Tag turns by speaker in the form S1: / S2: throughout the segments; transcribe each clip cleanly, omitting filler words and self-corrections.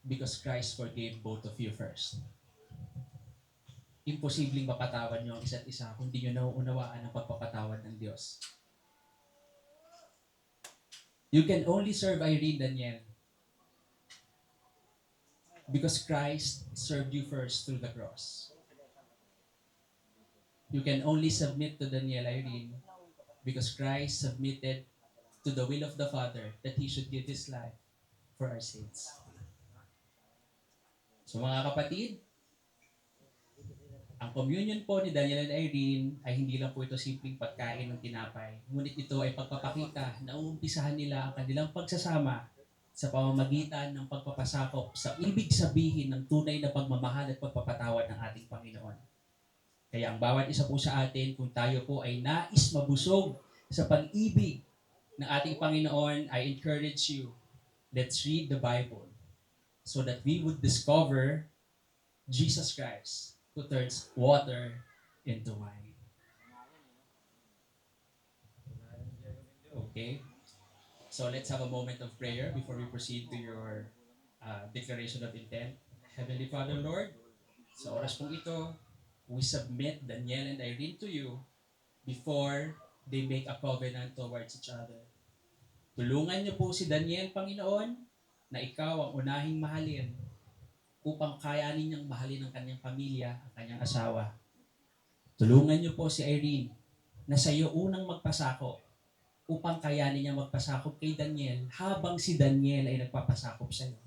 S1: because Christ forgave both of you first. Imposibleng mapatawad niyo ang isa't isa kung di niyo nauunawaan ang pagpapatawad ng Diyos. You can only serve Irene, Daniel, because Christ served you first through the cross. You can only submit to Daniel, Irene, because Christ submitted to the will of the Father that He should give His life for our sins. So mga kapatid, ang communion po ni Daniel and Irene ay hindi lang po ito simpleng pagkain ng tinapay. Ngunit ito ay pagpapakita na uumpisahan nila ang kanilang pagsasama sa pamamagitan ng pagpapasakop sa ibig sabihin ng tunay na pagmamahal at pagpapatawad ng ating Panginoon. Kaya ang bawat isa po sa atin, kung tayo po ay nais mabusog sa pag-ibig ng ating Panginoon, I encourage you, let's read the Bible so that we would discover Jesus Christ who turns water into wine. Okay? So let's have a moment of prayer before we proceed to your declaration of intent. Heavenly Father, Lord, sa oras pong ito, we submit Daniel and Irene to you before they make a covenant towards each other. Tulungan niyo po si Daniel, Panginoon, na ikaw ang unahing mahalin upang kayanin niyang mahalin ang kanyang pamilya, ang kanyang asawa. Tulungan niyo po si Irene na sa iyo unang magpasako upang kayanin niya magpasakop kay Daniel habang si Daniel ay nagpapasakop sa iyo.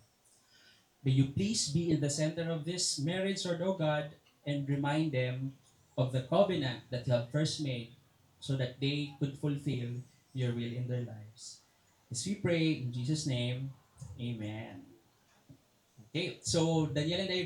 S1: May you please be in the center of this marriage, Lord, O God, and remind them of the covenant that you have first made so that they could fulfill your will in their lives. As we pray in Jesus' name, Amen. Okay, so Daniel and I